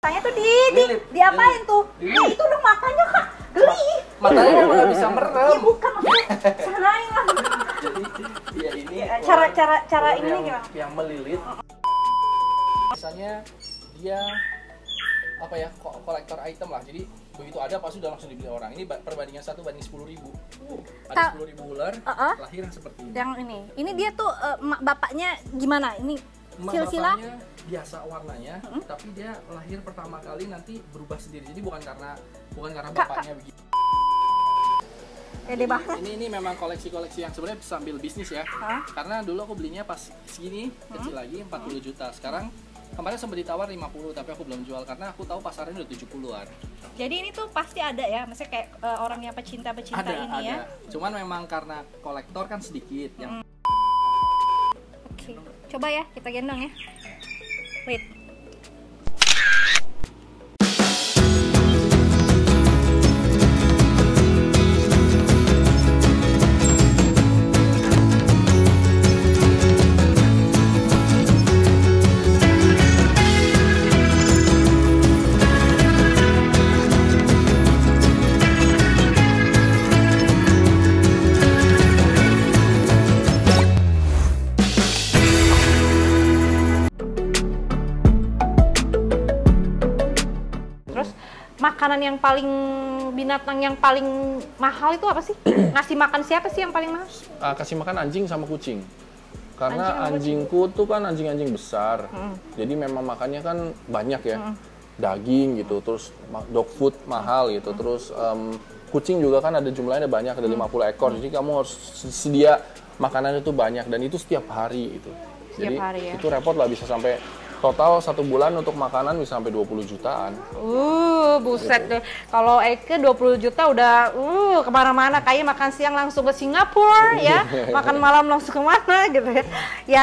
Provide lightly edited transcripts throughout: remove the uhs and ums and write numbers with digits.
Tanya tuh diapain tuh? Itu udah matanya Kak, geli. Matanya emang nggak bisa merem. Iya bukan maksudnya, sanain lah. Jadi ya ini Cara ini gimana? Yang melilit. Misalnya dia apa ya, kolektor item lah. Jadi begitu ada pasti udah langsung dibeli orang. Ini perbandingan 1 banding 10.000. Ada 10.000 ular lahir yang seperti ini. Yang ini dia tuh bapaknya gimana? Ini silsilah bapaknya biasa warnanya, tapi dia lahir pertama kali nanti berubah sendiri. Jadi bukan karena bapaknya begitu. Ini memang koleksi-koleksi yang sebenarnya sambil bisnis ya. Karena dulu aku belinya pas segini kecil lagi 40 juta. Sekarang kemarin sempat ditawar 50, tapi aku belum jual karena aku tahu pasarnya udah 70-an. Jadi ini tuh pasti ada ya, maksudnya kayak orang yang pecinta ini ya. Cuman memang karena kolektor kan sedikit yang. Oke, coba ya kita gendong ya. Wait. Makanan yang paling, binatang yang paling mahal itu apa sih? Ngasih makan siapa sih yang paling mahal? Kasih makan anjing sama kucing. Karena anjingku tuh kan anjing-anjing besar. Jadi memang makannya kan banyak ya. Daging gitu, terus dog food mahal gitu. Terus kucing juga kan ada jumlahnya banyak, ada 50 ekor. Jadi kamu harus sedia makanan itu banyak dan itu setiap hari gitu. Jadi hari, ya? Itu repot lah, bisa sampai total 1 bulan untuk makanan bisa sampai 20 jutaan. Buset deh. Kalau Eke 20 juta udah kemana-mana, kayak makan siang langsung ke Singapura ya, makan malam langsung kemana gitu ya. Ya,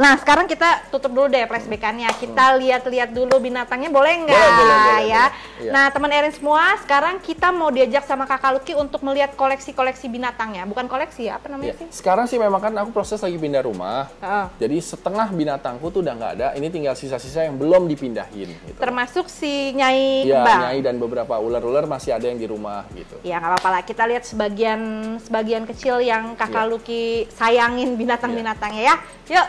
nah sekarang kita tutup dulu deh flashback-annya. Kita lihat-lihat dulu binatangnya, boleh nggak boleh, ya? Iya. Nah teman Erin semua, sekarang kita mau diajak sama Kakak Lucky untuk melihat koleksi-koleksi binatangnya. Bukan koleksi ya, apa namanya sih? Sekarang sih memang kan aku proses lagi pindah rumah. Jadi setengah binatangku tuh udah nggak ada. Ini tinggal sisa-sisa yang belum dipindahin gitu. Termasuk si Nyai ya, Kembang. Nyai dan beberapa ular-ular masih ada yang di rumah gitu. Ya nggak apa-apa lah, kita lihat sebagian kecil yang Kakak Lucky sayangin binatang-binatangnya ya. Yuk.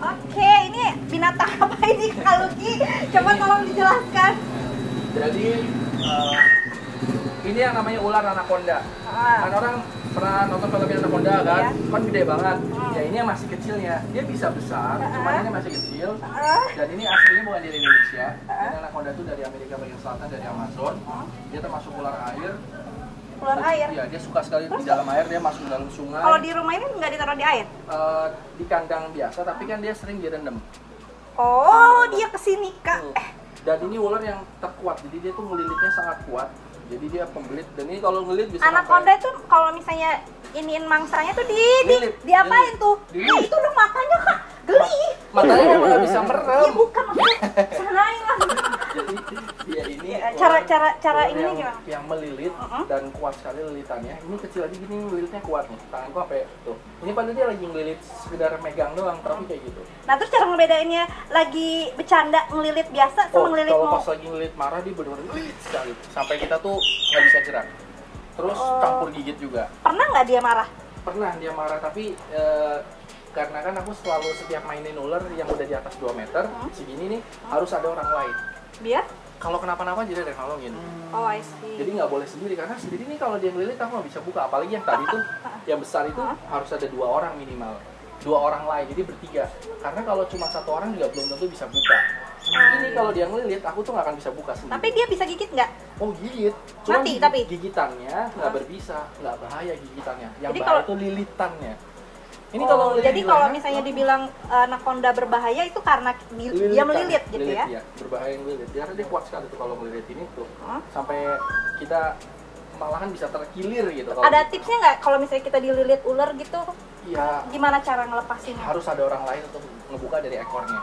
Oke, ini binatang apa ini Kakak Lucky? Coba tolong dijelaskan. Jadi ini yang namanya ular anaconda. Kan orang pernah nonton film anaconda kan? Kan gede banget. Ya ini yang masih kecilnya. Dia bisa besar, cuma ini masih kecil. Dan ini aslinya bukan dari Indonesia. Ini anaconda itu dari Amerika bagian selatan, dari Amazon. Dia termasuk ular air. Ular air? Iya, dia suka sekali di dalam air. Dia masuk dalam sungai. Kalau di rumah ini nggak ditaruh di air? Di kandang biasa, tapi kan dia sering direndam. Oh, dia kesini Kak. Dan ini ular yang terkuat, jadi dia tuh ngelilitnya sangat kuat. Jadi dia pembelit, dan ini kalau ngelit bisa Anaconda itu kalau misalnya iniin mangsanya tuh diapain tuh? Itu udah matanya Kak, geli. Matanya emang nggak bisa merem. Iya bukan maksudnya, sanain lah. Jadi ya ini cara ini gimana? Yang melilit dan kuat sekali lilitannya. Ini kecil aja gini, lilitnya kuat nih. Tanganku sampai tuh. Ini padahal dia lagi ngelilit sekedar megang doang, tapi kayak gitu. Nah terus cara ngebedainnya lagi bercanda ngelilit biasa sama ngelilit kalau pas lagi ngelilit marah dia benar-benar ngelilit sekali. Sampai kita tuh nggak bisa gerak. Terus campur gigit juga. Pernah nggak dia marah? Pernah dia marah, tapi karena kan aku selalu setiap mainin ular yang udah di atas 2 meter, segini nih harus ada orang lain. Biar? Kalau kenapa-napa jadi ada yang nolongin. Oh, I see. Jadi nggak boleh sendiri, karena sendiri nih kalau dia ngelilit aku nggak bisa buka. Apalagi yang tadi tuh, yang besar itu harus ada 2 orang minimal. 2 orang lain, jadi bertiga. Karena kalau cuma 1 orang juga belum tentu bisa buka. Ini kalau dia ngelilit, aku tuh nggak akan bisa buka sendiri. Tapi dia bisa gigit nggak? Oh gigit. Cuma tapi gigitannya nggak berbisa, nggak bahaya gigitannya. Yang jadi bahaya itu lilitannya. Ini jadi kalau misalnya dibilang anaconda berbahaya itu karena dia melilit gitu ya? Iya, berbahaya ngelilit. Karena dia kuat sekali tuh kalau ngelilit ini tuh. Sampai kita malahan bisa terkilir gitu. Ada tipsnya nggak kalau misalnya kita dililit ular gitu? Iya. Gimana cara ngelepasinnya? Harus ada orang lain untuk ngebuka dari ekornya.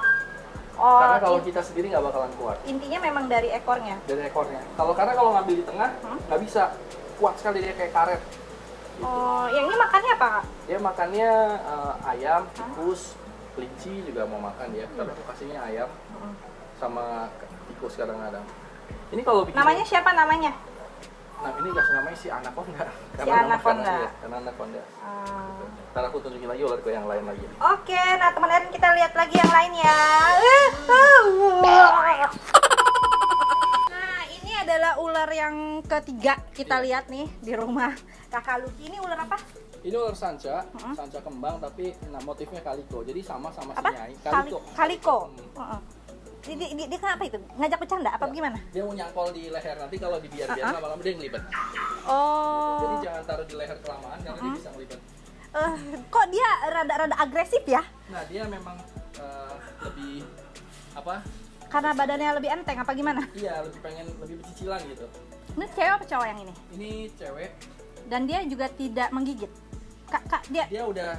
Karena kalau kita sendiri nggak bakalan kuat. Intinya memang dari ekornya? Dari ekornya. Karena kalau ngambil di tengah nggak bisa. Kuat sekali dia kayak karet. Gitu. Yang ini makannya apa Kak? Dia makannya ayam, tikus, kelinci juga mau makan ya. Tapi aku kasihnya ayam sama tikus kadang-kadang. Ini kalau bikin Namanya siapa namanya? Nah, ini kasih namanya si anaconda. Si anaconda. Karena anaconda. Ntar aku tunjukin lagi ular yang lain lagi. Oke, nah teman Erin kita lihat lagi yang lain ya. Nah, ini adalah ular yang ketiga kita lihat nih di rumah Kakak Lucky. Ini ular apa? Ini ular sanca, sanca kembang tapi motifnya kaliko. Jadi sama-sama si Apa? nyai. Kaliko. Kaliko. Dia kenapa itu? Ngajak bercanda apa gimana? Dia mau nyangkol di leher, nanti kalau dibiarkan lama-lama dia ngelibet. Oh. Jadi jangan taruh di leher kelamaan karena dia bisa ngelibet. Kok dia rada-rada agresif ya? Nah, dia memang lebih apa? Karena badannya lebih enteng apa gimana? Iya, lebih bercicilan gitu. Ini cewek apa cowok yang ini? Ini cewek. Dan dia juga tidak menggigit. Kak, dia udah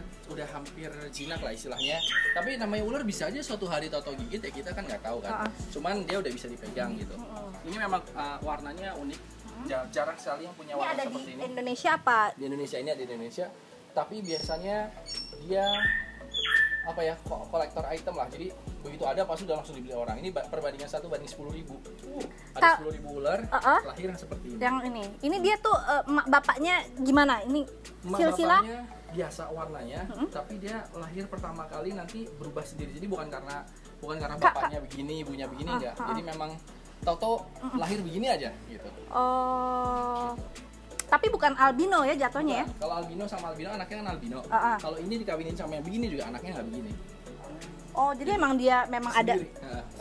hampir jinak lah istilahnya. Tapi namanya ular bisa aja suatu hari tahu-tahu gigit ya, kita kan nggak tahu kan. Cuman dia udah bisa dipegang gitu. Ini memang warnanya unik. Jarang sekali yang punya warna seperti ini. Ada di Indonesia apa? Di Indonesia, ini ada di Indonesia. Tapi biasanya dia apa ya, kolektor item lah. Jadi begitu ada pasti udah langsung dibeli orang. Ini perbandingan 1 banding 10.000. Ada 10.000 ular lahir yang seperti ini. Yang ini dia tuh bapaknya gimana? Ini silsilah bapaknya biasa warnanya, tapi dia lahir pertama kali nanti berubah sendiri. Jadi bukan karena bapaknya begini, ibunya begini enggak. Jadi memang tahu-tahu lahir begini aja gitu. Oh. Tapi bukan albino ya jatuhnya ya? Kalau albino sama albino anaknya kan albino. Kalau ini dikawinin sama yang begini juga anaknya nggak begini. Oh, jadi emang dia memang Sendiri.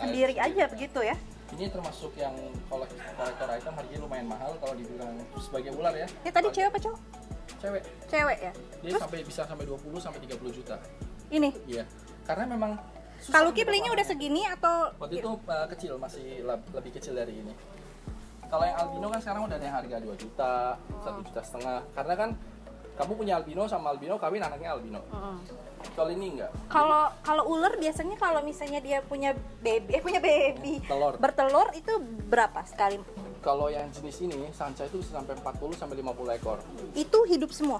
sendiri aja begitu ya? Ini termasuk yang kolektor item, harganya lumayan mahal kalau dibilang sebagai ular ya. Ini tadi cewek apa cowok? Cewek. Cewek ya? Dia bisa sampai 20 sampai 30 juta. Ini? Iya. Karena memang Kalau Lucky belinya udah segini atau? Waktu itu kecil, masih lebih kecil dari ini. Kalau yang albino kan sekarang udah ada yang harga 2 juta, 1,5 juta. Karena kan kamu punya albino sama albino kawin anaknya albino. Kalau ini enggak. Kalau ular biasanya kalau misalnya dia punya baby, bertelur itu berapa sekali? Kalau yang jenis ini sanca itu bisa sampai 40 sampai 50 ekor. Itu hidup semua?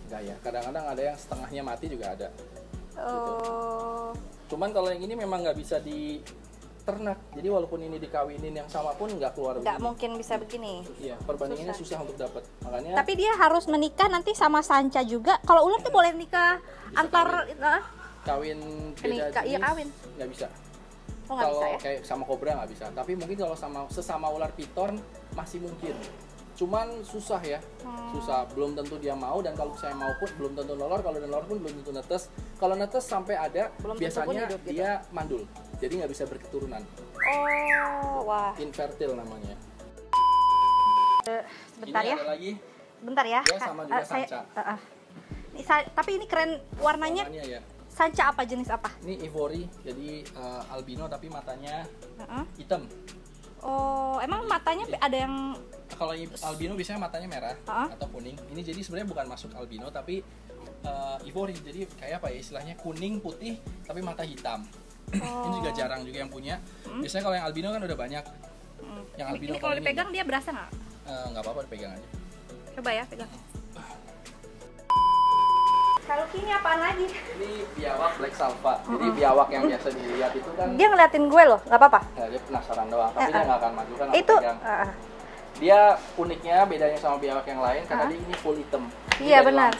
Enggak ya. Kadang-kadang ada yang setengahnya mati juga ada. Gitu. Oh. Cuman kalau yang ini memang nggak bisa diternak. Jadi walaupun ini dikawinin yang sama pun nggak keluar begini. Nggak mungkin bisa begini. Iya, perbandingannya susah untuk dapat. Makanya. Tapi dia harus menikah nanti sama sanca juga. Kalau ular tuh boleh nikah antar kawin beda jenis. Iya kawin. Nggak bisa. Oh, nggak bisa ya? Kayak sama kobra nggak bisa. Tapi mungkin kalau sesama ular piton masih mungkin. Cuman susah ya, susah. Belum tentu dia mau, dan kalau saya mau pun belum tentu nolor. Kalau nolor pun belum tentu netes. Kalau netes sampai ada, biasanya hidup, gitu. Dia mandul, jadi nggak bisa berketurunan. Oh, wah. Infertil namanya. Sebentar ini ya. Ada lagi. Bentar ya. Dia sama juga sanca. Tapi ini keren warnanya. Ya. Sanca apa, jenis apa? Ini ivory, jadi albino tapi matanya hitam. Oh, emang matanya ada yang... Kalau albino biasanya matanya merah atau kuning. Ini jadi sebenarnya bukan masuk albino tapi ivory. Jadi kayak apa ya istilahnya, kuning putih tapi mata hitam. Ini juga jarang juga yang punya. Biasanya kalau yang albino kan udah banyak. Yang albino ini kalau dipegang dia berasa nggak? Nggak apa-apa, dipegang aja. Coba ya, pegang. Kalau ini apaan lagi? Ini biawak black salva. Jadi biawak yang biasa dilihat itu kan. Dia ngeliatin gue loh, nggak apa-apa? Nah, dia penasaran doang, tapi dia nggak akan maju kan. Itu. Dia uniknya bedanya sama biawak yang lain karena dia ini full hitam. Iya benar.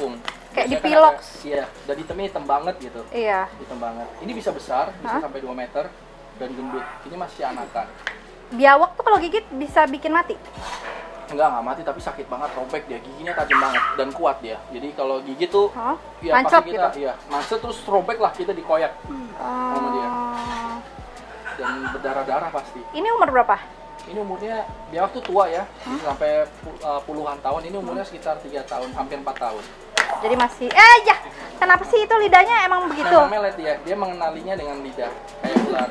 Kayak dipilok. Iya, dan hitamnya hitam banget gitu. Iya. Hitam banget. Ini bisa besar, bisa sampai 2 meter dan gendut. Ini masih anakan. Biawak tuh kalau gigit bisa bikin mati? Enggak mati, tapi sakit banget, robek dia. Giginya tajam banget dan kuat dia. Jadi kalau gigit tuh ya mancap pasti kita gitu? iya, mancap terus robek lah, kita dikoyak sama dia. Dan berdarah-darah pasti. Ini umur berapa? Ini umurnya, biawak tuh tua ya, sampai puluhan tahun. Ini umurnya sekitar 3 tahun, hampir 4 tahun. Jadi masih, ya, kenapa sih itu lidahnya emang begitu? Nah, melet dia mengenalinya dengan lidah, kayak ular.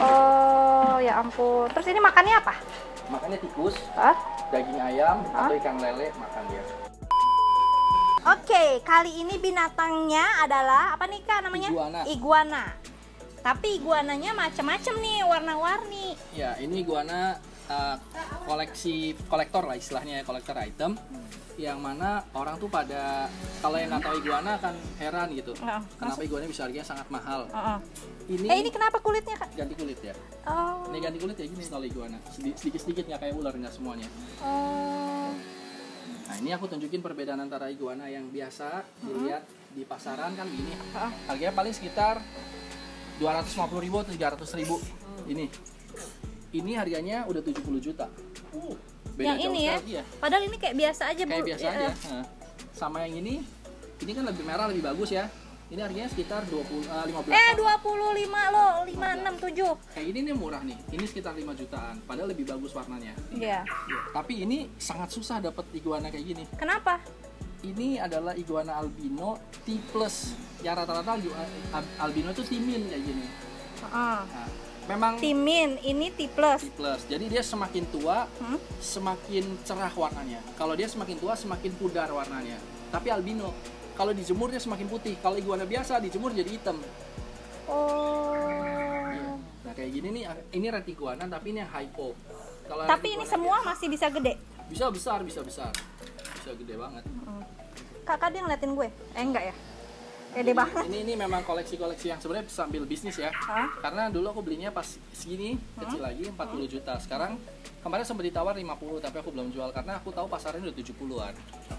Oh, ya ampun. Terus ini makannya apa? Makannya tikus, daging ayam, atau ikan lele, makan dia. Oke, kali ini binatangnya adalah, apa nih Kak namanya? Iguana. Tapi iguananya macam-macam nih, warna-warni. Ya, ini iguana kolektor lah istilahnya ya, kolektor item yang mana orang tuh pada kalau yang nggak tahu iguana akan heran gitu. Kenapa iguana bisa harganya sangat mahal. Ini kenapa kulitnya, Kak? ganti kulit ya. Ini ganti kulit ya gini kalau iguana. Sedikit-sedikit nggak kayak ular, nggak semuanya. Nah, ini aku tunjukin perbedaan antara iguana yang biasa dilihat di pasaran kan gini. Harganya paling sekitar 250.000 atau 300.000. Ini harganya udah 70 juta. Beda yang ini ya? Iya. Padahal ini kayak biasa aja, Bu. Kayak biasa aja. Nah, sama yang ini kan lebih merah, lebih bagus ya. Ini harganya sekitar 15. 25 loh, 567. Kayak ini nih murah nih. Ini sekitar 5 jutaan. Padahal lebih bagus warnanya. Iya. Tapi ini sangat susah dapat iguana kayak gini. Kenapa? Ini adalah iguana albino T+. Ya rata-rata albino itu timin kayak gini. Nah, memang Timin, ini T+. Jadi dia semakin tua, semakin cerah warnanya. Kalau dia semakin tua, semakin pudar warnanya. Tapi albino, kalau dijemur dia semakin putih. Kalau iguana biasa dijemur jadi hitam. Iya. Nah kayak gini nih, ini red iguana tapi ini yang hypo. Tapi ini semua masih bisa gede. Bisa besar, bisa gede banget. Kakak dia ngeliatin gue? Enggak ya? Gede banget. Ini memang koleksi-koleksi yang sebenarnya sambil bisnis ya. Karena dulu aku belinya pas segini, kecil lagi 40 juta. Sekarang kemarin sempat ditawar 50 tapi aku belum jual karena aku tahu pasarnya udah 70-an.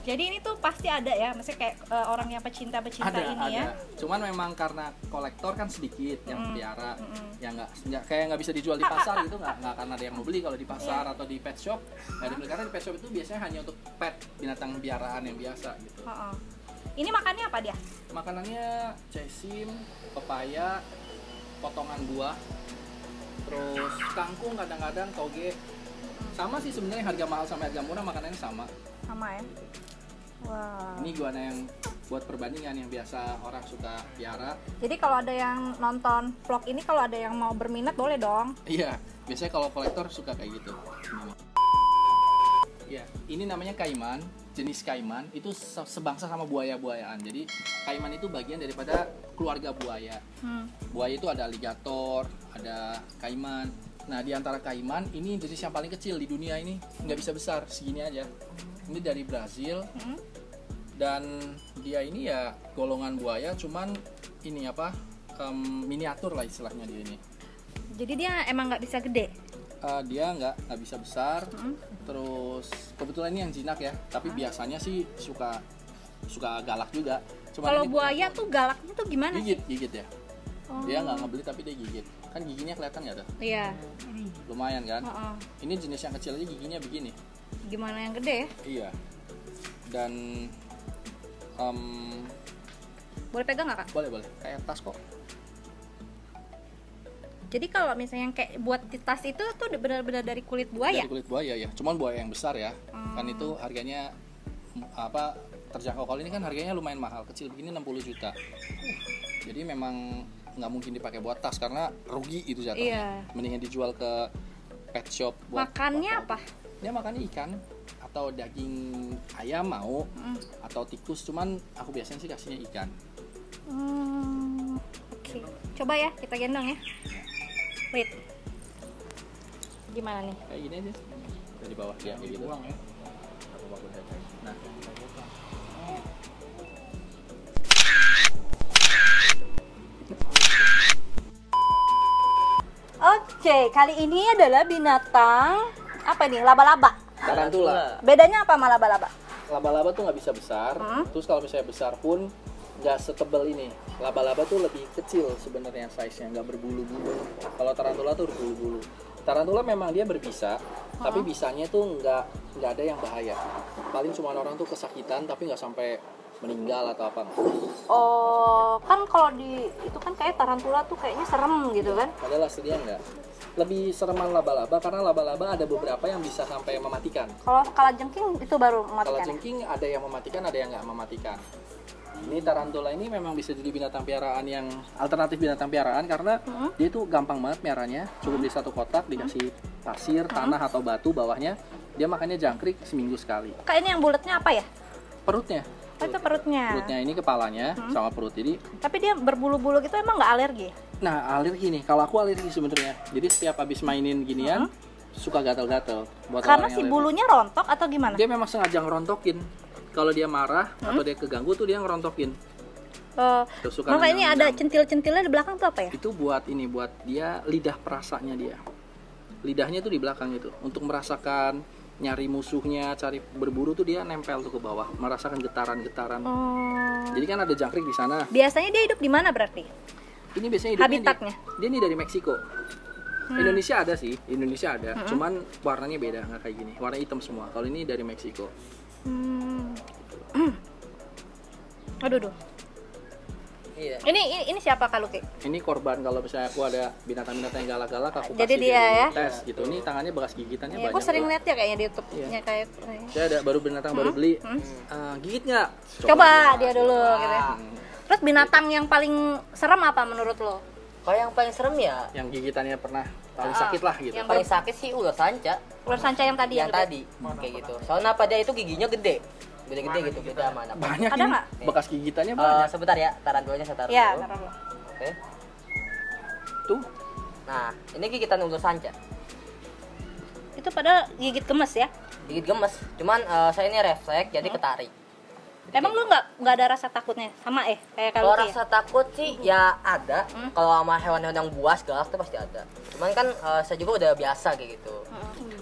Jadi ini tuh pasti ada ya, maksudnya kayak orang yang pecinta ini ya. Cuman memang karena kolektor kan sedikit yang piara, yang nggak bisa dijual di pasar gitu, nggak akan ada yang mau beli kalau di pasar atau di pet shop. Nggak dibeli karena di pet shop itu biasanya hanya untuk pet, binatang piaraan yang biasa gitu. Ini makannya apa dia? Makanannya cesim, pepaya, potongan buah, terus kangkung kadang-kadang, toge. Sama sih sebenarnya, harga mahal sama harga murah makanannya sama. Sama ya? Wow. Ini iguana yang buat perbandingan yang biasa orang suka piara. Jadi kalau ada yang nonton vlog ini, kalau ada yang mau berminat boleh dong? Iya, biasanya kalau kolektor suka kayak gitu. Ya, ini namanya kaiman. Jenis kaiman itu sebangsa sama buaya-buayaan. Jadi kaiman itu bagian daripada keluarga buaya. Buaya itu ada aligator, ada kaiman. Nah di antara kaiman ini jenis yang paling kecil di dunia ini, nggak bisa besar, segini aja. Ini dari Brazil dan dia ini ya golongan buaya, cuman ini apa miniatur lah istilahnya dia ini. Jadi dia emang nggak bisa gede? Dia nggak bisa besar. Terus kebetulan ini yang jinak ya, tapi biasanya sih suka galak juga. Kalau buaya tuh galaknya tuh gimana? Gigit ya. Dia nggak ngebeli tapi dia gigit. Kan giginya kelihatan ya tuh? Iya. Lumayan kan? Ini jenis yang kecil aja giginya begini. Gimana yang gede ya? Iya. Dan boleh pegang nggak, Kak? Boleh. Kayak tas kok. Jadi kalau misalnya kayak buat di tas itu tuh benar-benar dari kulit buaya? Dari kulit buaya ya, cuman buaya yang besar ya. Kan itu harganya terjangkau. Kalau ini kan harganya lumayan mahal, kecil begini 60 juta. Jadi memang nggak mungkin dipakai buat tas karena rugi itu jatuhnya. Mendingan dijual ke pet shop. Makannya apa? Dia makannya ikan atau daging ayam mau, atau tikus. Cuman aku biasanya sih kasihnya ikan. Oke. Coba ya kita gendong ya. Wait. Gimana nih? Kayak gini aja. Dari bawah dia kayak gitu. Ya. Nah. Oke, kali ini adalah binatang apa nih? Laba-laba. Tarantula. Bedanya apa sama laba-laba? Laba-laba tuh nggak bisa besar. Terus kalau misalnya besar pun nggak setebal ini. Laba-laba tuh lebih kecil sebenarnya size-nya, nggak berbulu-bulu. Kalau tarantula tuh berbulu-bulu. Tarantula memang dia berbisa, tapi bisanya tuh nggak ada yang bahaya. Paling cuma orang tuh kesakitan, tapi nggak sampai meninggal atau apa. Oh, kan kalau di itu kan kayak tarantula tuh kayaknya serem gitu kan? Padahal aslinya nggak. Lebih sereman laba-laba karena laba-laba ada beberapa yang bisa sampai mematikan. Kalau kalajengking itu baru mematikan. Kalajengking ada yang mematikan, ada yang nggak mematikan. Ini tarantula ini memang bisa jadi binatang piaraan yang alternatif binatang piaraan karena dia itu gampang banget piaranya. Cukup di satu kotak dikasih pasir, tanah atau batu bawahnya. Dia makannya jangkrik seminggu sekali. Kak, ini yang bulatnya apa ya? Perutnya. Oh, itu perutnya. Perutnya ini kepalanya sama perut ini. Tapi dia berbulu-bulu gitu emang nggak alergi? Nah alergi nih. Kalau aku alergi sebenarnya. Jadi setiap habis mainin ginian, suka gatal-gatal. Karena si bulunya rontok atau gimana? Dia memang sengaja ngerontokin. Kalau dia marah atau dia keganggu tuh dia ngerontokin. Tuh, suka Makanya ini ada nendang-nendang. centil-centilnya di belakang tuh apa ya? Itu buat dia lidah perasanya dia. Lidahnya tuh di belakang itu untuk merasakan nyari musuhnya, cari berburu tuh dia nempel tuh ke bawah, merasakan getaran-getaran. Jadi kan ada jangkrik di sana. Biasanya dia hidup di mana berarti? Ini biasanya hidupnya Habitatnya? dia nih dari Meksiko. Indonesia ada sih, Indonesia ada. Cuman warnanya beda, nggak kayak gini. Warna hitam semua. Kalau ini dari Meksiko. Aduh. Iya. Ini siapa Kak Luki? Ini korban kalau misalnya aku ada binatang-binatang yang galak-galak aku Jadi kasih dia ya? tes gitu. Ini tangannya bekas gigitannya Ya, banyak. aku sering tuh. lihat ya kayaknya di YouTube-nya Iya. kayak. Saya ada baru binatang baru beli. Gigit nggak? Coba dia dulu gitu ya. Terus binatang yang paling serem apa menurut lo? Kalau yang paling serem ya, Yang gigitannya pernah paling sakit lah gitu. Yang paling sakit sih ular sanca. ular sanca yang tadi Yang gede? tadi kayak gitu. Soalnya apa dia itu giginya gede. Gede-gede gitu, beda sama anak. Banyak Ada ini. nggak? Bekas gigitannya banyak. Sebentar ya, taruh saya taruh Iya, dulu. taruh dulu. Oke. Tuh. Nah, ini gigitan ular sanca. Itu pada gigit gemes ya? Gigit gemes. Cuman saya ini refleks jadi ketarik. Emang lu nggak ada rasa takutnya sama kayak Kalau kalau rasa takut sih ya ada. Kalau sama hewan-hewan yang buas galak tuh pasti ada. Cuman kan saya juga udah biasa kayak gitu.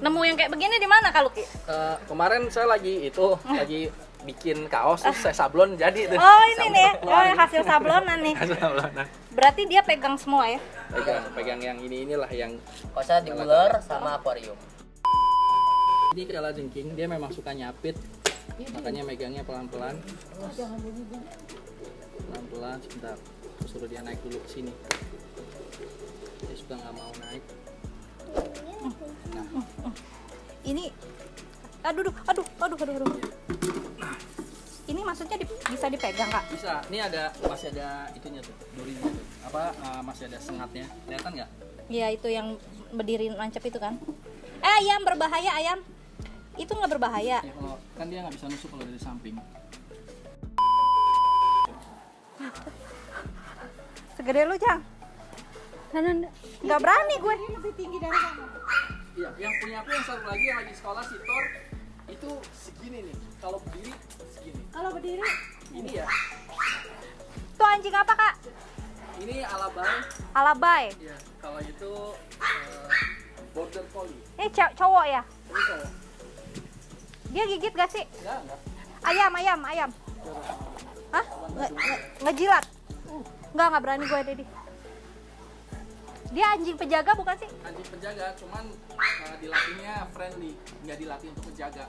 Nemu yang kayak begini di mana Kak Luki? Kemarin saya lagi bikin kaos terus saya sablon jadi tuh. Oh ini nih, hasil sablonan nih. Sablonan. Berarti dia pegang semua ya? Pegang yang inilah yang Kalau saya di ular sama akuarium. ini kala jengking, dia memang suka nyapit. Makanya megangnya pelan-pelan. Pelan-pelan sebentar. Suruh dia naik dulu ke sini. Dia suka nggak mau naik. Ini, aduh. Ini maksudnya bisa dipegang Kak? Bisa. Ini masih ada itunya tuh, durinya tuh. Masih ada sengatnya. Kelihatan nggak? Iya itu yang berdiri nancep itu kan? Ayam berbahaya ayam. Itu nggak berbahaya. Ya kalau kan dia nggak bisa nusuk kalau dari samping. Segede lu Jang? Nggak berani gue. Iya, yang punya aku yang satu lagi yang lagi sekolah si Thor itu segini nih. Kalau berdiri segini. Kalau berdiri? Ini ya. Itu anjing apa Kak? Ini Alabay. Alabay. Iya. Kalau itu Border Collie. Ini cowok ya? Ini cowok. Dia gigit gak sih? Enggak. Ayam. Hah? Ngejilat? Nggak berani gue Dedi. Dia anjing penjaga bukan sih? Anjing penjaga, cuman dilatihnya friendly, nggak dilatih untuk menjaga.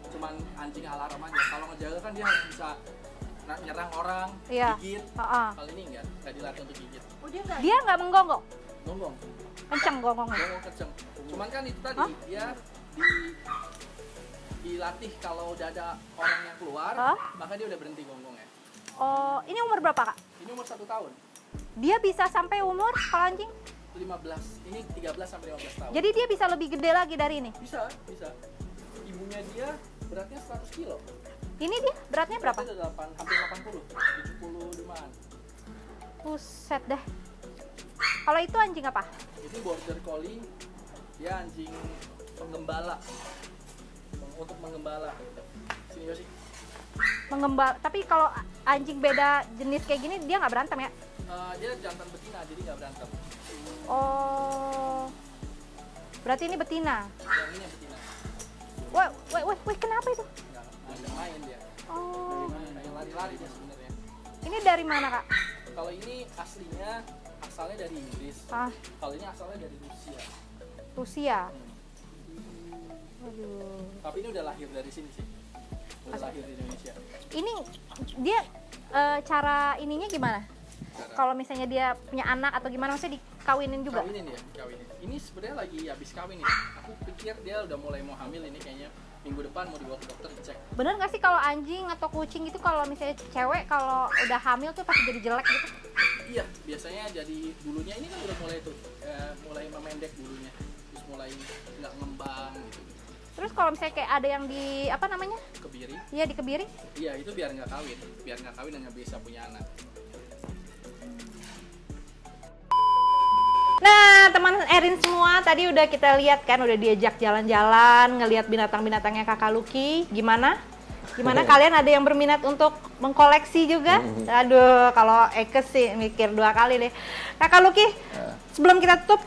Cuman anjing alarm aja. Kalau ngejaga kan dia harus bisa nyerang orang, Iya. gigit. Kalau ini nggak dilatih untuk gigit. Dia nggak menggonggong? Gonggong, Kenceng gonggongnya? gonggong kenceng. Cuman kan itu tadi dia dilatih kalau udah ada orang yang keluar, maka dia udah berhenti gonggongnya. Oh, ini umur berapa Kak? Ini umur 1 tahun. Dia bisa sampai umur kalau anjing? 15, ini 13 sampai 15 tahun. Jadi dia bisa lebih gede lagi dari ini? Bisa. Ibunya dia beratnya 100 kilo. Ini dia beratnya berapa? Beratnya udah hampir 80, 75-an. Buset deh. Kalau itu anjing apa? Ini Border Collie, dia anjing penggembala. Untuk menggembala. Sini Yosi. Mengembal. Tapi kalau anjing beda jenis kayak gini dia nggak berantem ya? Dia jantan betina, jadi nggak berantem. Oh. Berarti ini betina. Yang ini yang betina. Wah, kenapa itu? Nggak main dia. Oh. Kayak lari-lari dia sebenarnya. Ini dari mana Kak? Kalau ini asalnya dari Inggris. Kalau ini asalnya dari Rusia. Rusia. Waduh. Tapi ini udah lahir dari sini sih. Udah lahir di Indonesia. Ini dia cara ininya gimana? Kalau misalnya dia punya anak atau gimana, maksudnya dikawinin juga? Kawinin. Ini sebenarnya lagi habis kawin nih. Aku pikir dia udah mulai mau hamil ini kayaknya minggu depan mau dibawa ke dokter dicek. Bener nggak sih kalau anjing atau kucing itu kalau misalnya cewek kalau udah hamil tuh pasti jadi jelek gitu? Iya, biasanya jadi bulunya ini kan udah mulai memendek bulunya, terus mulai nggak ngembang gitu. Terus kalau misalnya kayak ada yang di apa namanya? Kebiri? Iya di kebiri? Iya itu biar nggak kawin dan nggak bisa punya anak. Nah teman Erin semua, tadi udah kita lihat kan, udah diajak jalan-jalan, ngelihat binatang-binatangnya Kakak Lucky. Gimana kalian ada yang berminat untuk mengkoleksi juga? Aduh, kalau Eke sih mikir 2 kali deh. Kakak Lucky, sebelum kita tutup,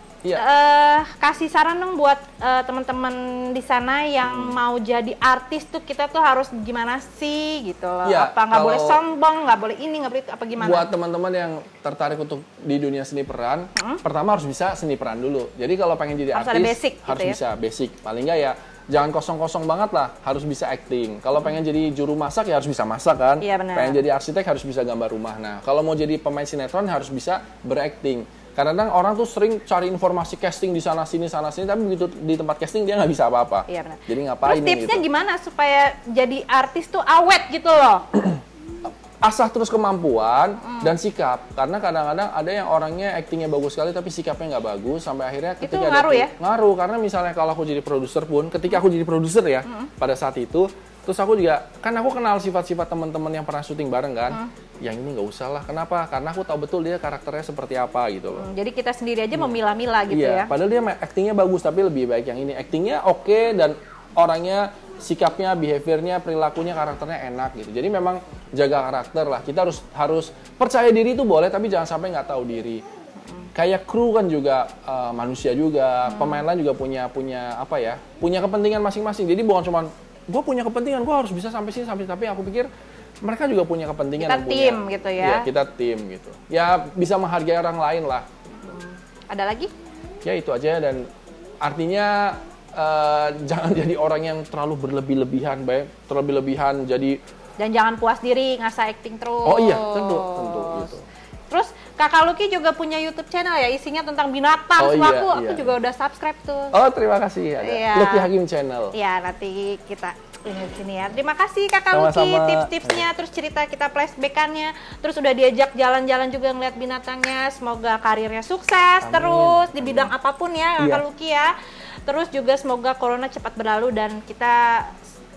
kasih saran dong buat teman-teman di sana yang mau jadi artis tuh, kita tuh harus gimana sih gitu loh. Apa nggak boleh sombong, nggak boleh ini, nggak boleh itu, apa gimana? Buat teman-teman yang tertarik untuk di dunia seni peran, pertama harus bisa seni peran dulu. Jadi kalau pengen jadi harus artis, ada basic, harus gitu ya? bisa basic. Paling nggak ya jangan kosong-kosong banget lah, harus bisa acting. Kalau pengen jadi juru masak ya harus bisa masak kan. Iya, benar. Pengen jadi arsitek harus bisa gambar rumah. Nah, kalau mau jadi pemain sinetron harus bisa berakting. Kadang-kadang orang tuh sering cari informasi casting di sana sini, tapi begitu di tempat casting dia nggak bisa apa-apa. Iya, benar. Jadi ngapain Terus tipsnya gitu? gimana supaya jadi artis tuh awet gitu loh? Asah terus kemampuan dan sikap. Karena kadang-kadang ada yang orangnya aktingnya bagus sekali tapi sikapnya nggak bagus, sampai akhirnya ketika itu ngaruh ya? Ngaruh, karena misalnya kalau aku jadi produser pun, ketika aku jadi produser ya, pada saat itu, terus aku juga, kan aku kenal sifat-sifat teman-teman yang pernah syuting bareng kan, yang ini nggak usah lah. Kenapa? Karena aku tahu betul dia karakternya seperti apa gitu loh. Jadi kita sendiri aja memilah-milah gitu Iya, ya? padahal dia aktingnya bagus, tapi lebih baik yang ini. Aktingnya oke, dan orangnya, sikapnya, behaviornya, perilakunya, karakternya enak gitu. Jadi memang jaga karakter lah. Kita harus percaya diri itu boleh, tapi jangan sampai nggak tahu diri. Kayak kru kan juga manusia juga, pemain lain juga punya apa ya? Punya kepentingan masing-masing. Jadi bukan cuma gue punya kepentingan, gue harus bisa sampai sini, tapi aku pikir mereka juga punya kepentingan. Kita tim gitu ya? Iya, kita tim gitu. Ya bisa menghargai orang lain lah. Ada lagi? Ya itu aja, dan artinya jangan jadi orang yang terlalu berlebih-lebihan, jadi. Dan jangan puas diri, ngasah acting terus. Oh iya, tentu gitu. Terus Kakak Lucky juga punya YouTube channel ya, isinya tentang binatang. Aku juga udah subscribe tuh. Oh, terima kasih. Ada Lucky Hakim Channel. Iya, nanti kita ini sini ya. Terima kasih Kakak Sama-sama. Lucky, tips-tipsnya, terus cerita kita flashback-annya, terus udah diajak jalan-jalan juga ngeliat binatangnya. Semoga karirnya sukses terus di bidang apapun ya Kakak Lucky ya. Terus juga semoga corona cepat berlalu dan kita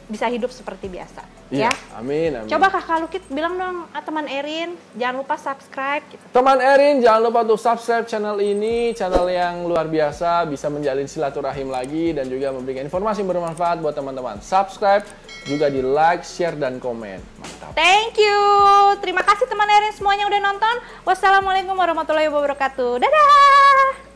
bisa hidup seperti biasa. Iya, Ya. amin. Coba Kakak Lucky bilang dong, teman Erin, jangan lupa subscribe gitu. Teman Erin, jangan lupa untuk subscribe channel ini, channel yang luar biasa, bisa menjalin silaturahim lagi dan juga memberikan informasi yang bermanfaat buat teman-teman. Subscribe, juga di like, share, dan komen. Mantap. Thank you. Terima kasih teman Erin semuanya udah nonton. Wassalamualaikum warahmatullahi wabarakatuh. Dadah.